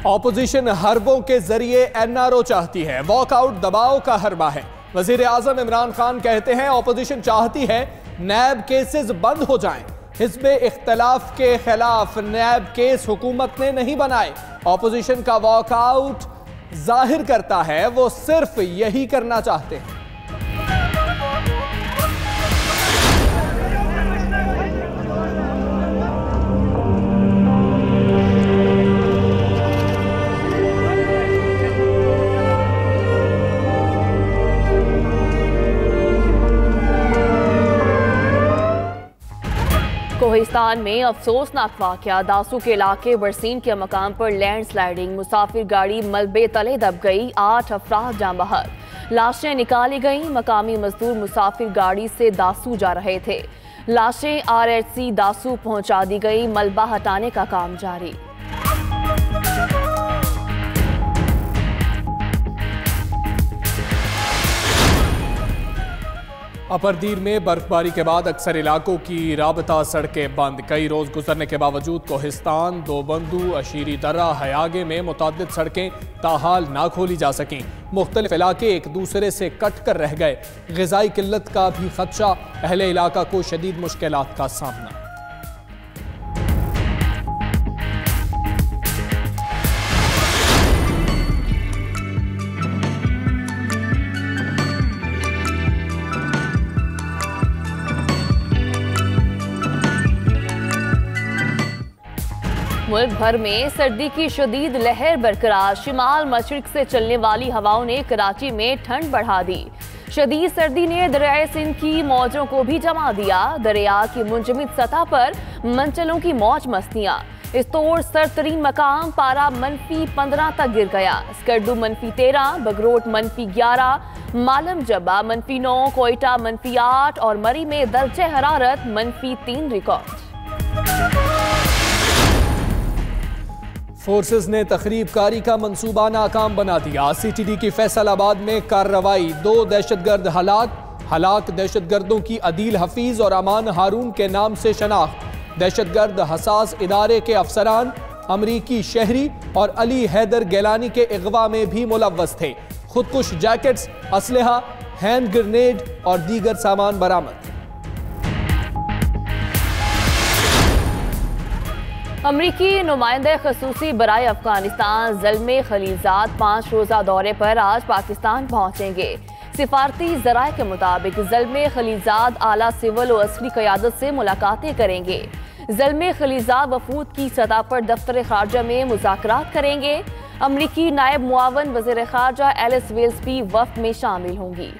Opposition हरबों के जरिए NRO चाहती है, वॉकआउट दबाव का हरबा है। वजीर आजम इमरान खान कहते हैं ऑपोजिशन चाहती है नैब केसेस बंद हो जाएं। हिज़्ब इख्तलाफ के खिलाफ नैब केस हुकूमत ने नहीं बनाए। ऑपोजिशन का वॉकआउट जाहिर करता है वो सिर्फ यही करना चाहते हैं। कोहिस्तान में अफसोसनाक वाकया, दासू के इलाके बरसीन के मकाम पर लैंडस्लाइडिंग, मुसाफिर गाड़ी मलबे तले दब गई, 8 अफराद जाँ बहक, लाशें निकाली गईं। मकामी मजदूर मुसाफिर गाड़ी से दासू जा रहे थे, लाशें RHC दासू पहुंचा दी गई, मलबा हटाने का काम जारी। अपरदीर में बर्फबारी के बाद अक्सर इलाकों की राबता सड़कें बंद। कई रोज गुजरने के बावजूद कोहिस्तान, दोबंदू, अशीरी दर्रा, हयागे में मुतअद्दिद सड़कें ताहाल ना खोली जा सकें। मुख्तलिफ इलाके एक दूसरे से कट कर रह गए। ग़िज़ाई किल्लत का भी खदशा, अहले इलाका को शदीद मुश्किलात का सामना। मुल्क भर में सर्दी की शदीद लहर बरकरार। शिमाल मशरिक से चलने वाली हवाओं ने कराची में ठंड बढ़ा दी। शदीद सर्दी ने दरियाए सिंध की मौजों को भी जमा दिया। दरिया की मुंजमद सतह पर मंचलों की मौज मस्तियां। इस तोड़ सरतरीन मकाम पारा -15 तक गिर गया। स्कर्दू -13, बगरोट -11, मालम जबा -9, कोयटा -8 और मरी में दर्जे हरारत -3 रिकॉर्ड। फोर्सेस ने तखरीबकारी का मंसूबा नाकाम बना दिया। CTD की फैसलाबाद में कार्रवाई, 2 दहशतगर्द हलाक दहशतगर्दों की अदील हफीज और अमान हारून के नाम से शनाख्त। दहशतगर्द हसास इदारे के अफसरान, अमरीकी शहरी और अली हैदर गैलानी के अगवा में भी मुलव्वस थे। खुदकुश जैकेट्स, असलहा, हैंड ग्रेनेड और दीगर सामान बरामद। अमरीकी नुमाइंदे खसूसी बराए अफगानिस्तान ज़ल्मे खलीलजाद 5 रोज़ा दौरे पर आज पाकिस्तान पहुंचेंगे। सिफारती ज़राए के मुताबिक ज़ल्मे खलीलजाद आला सिविल और असली क़यादत से मुलाकातें करेंगे। ज़ल्मे खलीलजाद वफूद की सतह पर दफ्तर खारजा में मुज़ाकरात करेंगे। अमरीकी नायब मुआवन वज़ीर खारजा एलिस वेल्स भी वफ़द में शामिल होंगी।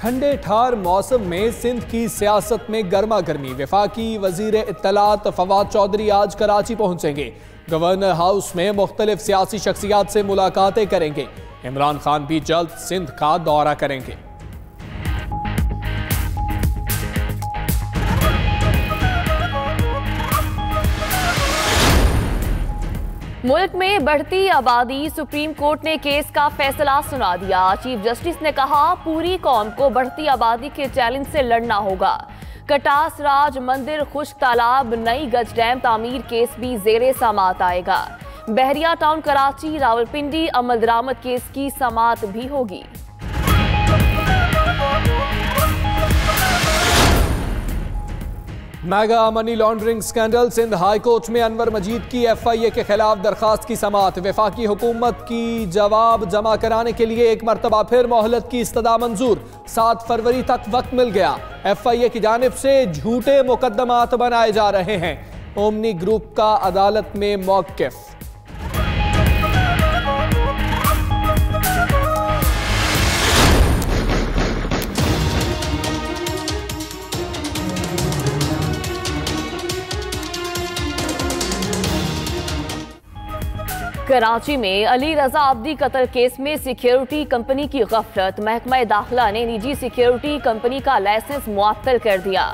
ठंडे ठार मौसम में सिंध की सियासत में गर्मा गर्मी। वफाकी वजीर इत्तलात फवाद चौधरी आज कराची पहुंचेंगे। गवर्नर हाउस में मुख्तलिफ सियासी शख्सियात से मुलाकातें करेंगे। इमरान खान भी जल्द सिंध का दौरा करेंगे। मुल्क में बढ़ती आबादी, सुप्रीम कोर्ट ने केस का फैसला सुना दिया। चीफ जस्टिस ने कहा पूरी कौम को बढ़ती आबादी के चैलेंज से लड़ना होगा। कटास राज मंदिर, खुश्क तालाब, नई गज डैम तामीर केस भी जेरे समात आएगा। बहरिया टाउन कराची, रावलपिंडी अमल दरामद केस की समात भी होगी। Mega money laundering scandal, Sindh high court में अनवर मजीद की FIA के खिलाफ दरखास्त की समात। वफाकी हुकूमत की जवाब जमा कराने के लिए एक मरतबा फिर मोहलत की इस्तदा मंजूर। 7 फरवरी तक वक्त मिल गया। FIA की जानिब से झूठे मुकदमात बनाए जा रहे हैं। ओमनी ग्रुप का अदालत में मौक़िफ़। कराची में अली रजा अब्दी कत्ल केस में सिक्योरिटी कंपनी की गफलत। महकमा दाखिला ने निजी सिक्योरिटी कंपनी का लाइसेंस मुअत्तल कर दिया।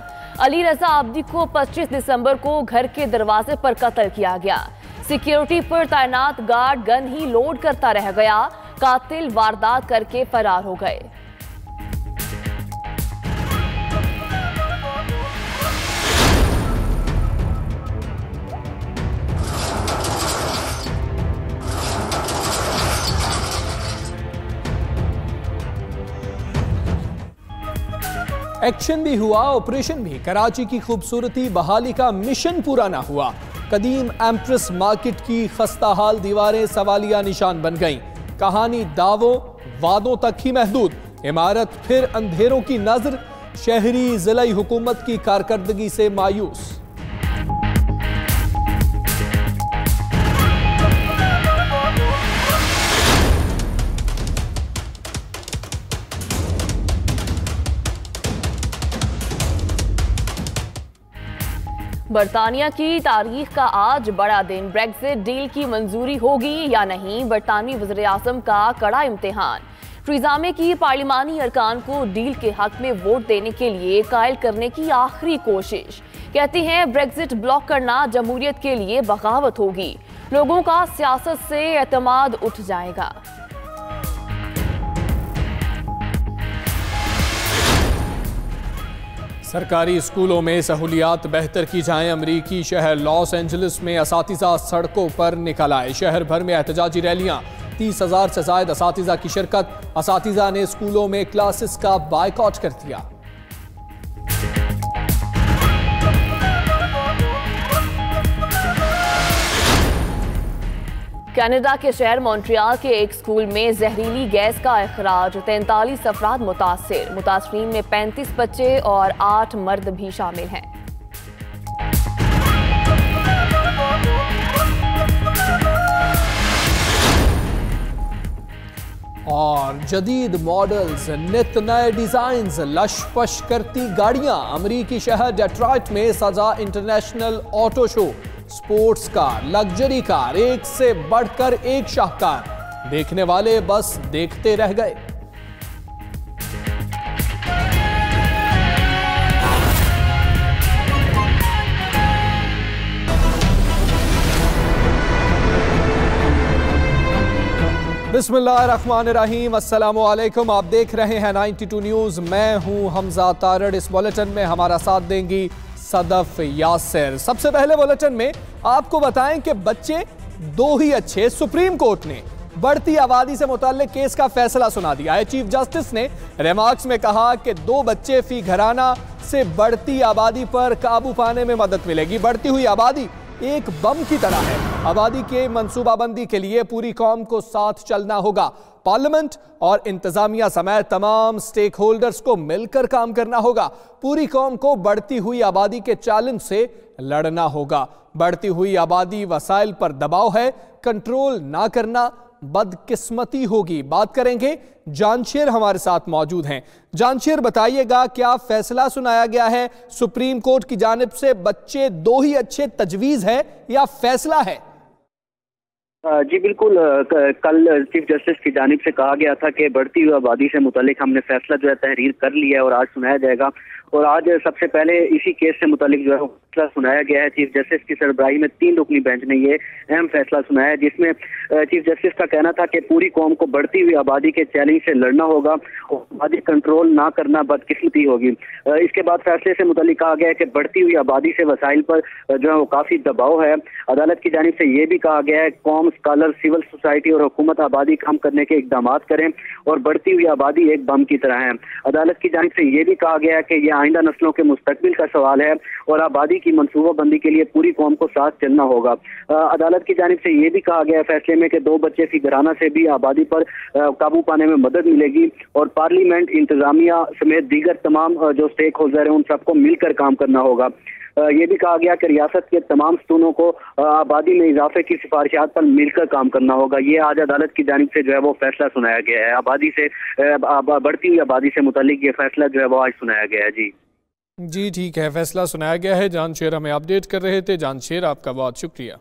अली रजा अब्दी को 25 दिसंबर को घर के दरवाजे पर कत्ल किया गया। सिक्योरिटी पर तैनात गार्ड गन ही लोड करता रह गया। कातिल वारदात करके फरार हो गए। एक्शन भी हुआ, ऑपरेशन भी। कराची की खूबसूरती बहाली का मिशन पूरा ना हुआ। कदीम एम्प्रेस मार्केट की खस्ताहाल दीवारें सवालिया निशान बन गईं। कहानी दावों वादों तक ही महदूद। इमारत फिर अंधेरों की नजर। शहरी जिला हुकूमत की कारकर्दगी से मायूस। बरतानिया की तारीख का आज बड़ा दिन। ब्रेक्जिट डील की मंजूरी होगी या नहीं, बरतानवी वज़ीर-ए-आज़म का कड़ा इम्तिहान। टेरेसा मे की पार्लिमानी अरकान को डील के हक में वोट देने के लिए कायल करने की आखिरी कोशिश। कहती हैं ब्रेक्जिट ब्लॉक करना जमहूरियत के लिए बगावत होगी। लोगों का सियासत से एतमाद उठ जाएगा। सरकारी स्कूलों में सहूलियात बेहतर की जाएं। अमरीकी शहर लॉस एंजलिस में असातिज़ा सड़कों पर निकल आए। शहर भर में एहतजाजी रैलियां। 30,000 से ज़ायद असातिज़ा की शिरकत। असातिज़ा ने स्कूलों में क्लासेस का बायकॉट कर दिया। कनाडा के शहर मॉन्ट्रियल के एक स्कूल में जहरीली गैस का इखराज। 43 अफराद मुतासिर। मुतासरीन में 35 बच्चे और 8 मर्द भी शामिल हैं। और जदीद मॉडल्स, नित नए डिजाइन्स, लशपश करती गाड़ियां। अमरीकी शहर डेट्रॉइट में सजा international auto show. Sports car, luxury car, एक से बढ़कर एक शाहकार। देखने वाले बस देखते रह गए। बिस्मिल्लाहिर्रहमानिर्रहीम, अस्सलामुअलैकुम। आप देख रहे हैं 92 न्यूज़। मैं हूं हमजा तारड़। इस बुलेटिन में हमारा साथ देंगी सदफ यासिर। सबसे पहले बुलेटिन में आपको बताएं कि बच्चे दो ही अच्छे। सुप्रीम कोर्ट ने बढ़ती आबादी से मुताल्लिक केस का फैसला सुना दिया है। चीफ जस्टिस ने रिमार्क्स में कहा कि 2 बच्चे फी घराना से बढ़ती आबादी पर काबू पाने में मदद मिलेगी। बढ़ती हुई आबादी एक बम की तरह है। आबादी के मंसूबाबंदी के लिए पूरी कौम को साथ चलना होगा। पार्लियामेंट और इंतजामिया समेत तमाम स्टेक होल्डर्स को मिलकर काम करना होगा। पूरी कौम को बढ़ती हुई आबादी के चैलेंज से लड़ना होगा। बढ़ती हुई आबादी वसाइल पर दबाव है, कंट्रोल ना करना बदकिस्मती होगी। बात करेंगे, जानशेर हमारे साथ मौजूद हैं। जानशेर, बताइएगा क्या फैसला सुनाया गया है सुप्रीम कोर्ट की जानिब से? बच्चे दो ही अच्छे तजवीज है या फैसला है? जी बिल्कुल, कल चीफ जस्टिस की जानिब से कहा गया था कि बढ़ती हुई आबादी से मुतालिक हमने फैसला जो है तहरीर कर लिया है और आज सुनाया जाएगा। और आज सबसे पहले इसी केस से मुतालिक जो है फैसला सुनाया गया है। चीफ जस्टिस की सरबराही में 3 रुकनी बेंच ने ये अहम फैसला सुनाया है, जिसमें चीफ जस्टिस का कहना था कि पूरी कौम को बढ़ती हुई आबादी के चैलेंज से लड़ना होगा और आबादी कंट्रोल ना करना बदकिस्मती होगी। इसके बाद फैसले से मुतालिक कहा गया है कि बढ़ती हुई आबादी से वसाइल पर जो है वो काफी दबाव है। अदालत की जानिब से ये भी कहा गया है कौम, स्कॉलर, सिविल सोसाइटी और हुकूमत आबादी काम करने के इकदाम करें और बढ़ती हुई आबादी एक बम की तरह है। अदालत की जानिब से ये भी कहा गया है कि यह आइंदा नस्लों के मुस्तकबिल का सवाल है और आबादी की मंसूबाबंदी के लिए पूरी कौम को साथ चलना होगा। अदालत की जानिब से ये भी कहा गया है फैसले में कि 2 बच्चे फी घराना से भी आबादी पर काबू पाने में मदद मिलेगी और पार्लियामेंट, इंतजामिया समेत दीगर तमाम जो स्टेक होल्डर हैं उन सबको मिलकर काम करना होगा। ये भी कहा गया कि रियासत के तमाम सतूनों को आबादी में इजाफे की सिफारिशात पर मिलकर काम करना होगा। ये आज अदालत की जानिब से जो है वो फैसला सुनाया गया है। आबादी से बढ़ती हुई आबादी से मुतालिक ये फैसला जो है वो आज सुनाया गया है। जी ठीक है, फैसला सुनाया गया है। जानशेर हमें अपडेट कर रहे थे। जानशेर, आपका बहुत शुक्रिया।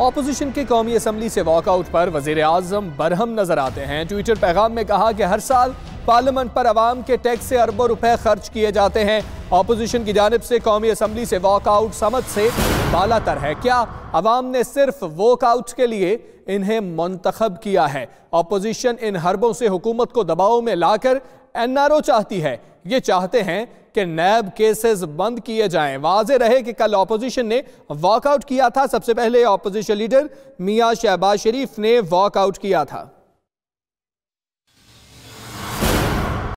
ऑपोजिशन के कौमी असम्बली से वॉकआउट पर वजीर आजम बरहम नजर आते हैं। ट्विटर पैगाम में कहा कि हर साल पार्लियामेंट पर अवाम के टैक्स से अरबों रुपए खर्च किए जाते हैं। ऑपोजिशन की जानिब से कौमी असम्बली से वॉकआउट समझ से बालातर है। क्या अवाम ने सिर्फ वॉकआउट के लिए इन्हें मुंतखब किया है? ऑपोजिशन इन हरबों से हुकूमत को दबाव में लाकर एनआरओ चाहती है। ये चाहते हैं कि नैब केसेस बंद किए जाएं। वाज़े रहे कि कल ऑपोजिशन ने वॉकआउट किया था। सबसे पहले ऑपोजिशन लीडर मियां शहबाज शरीफ ने वॉकआउट किया था।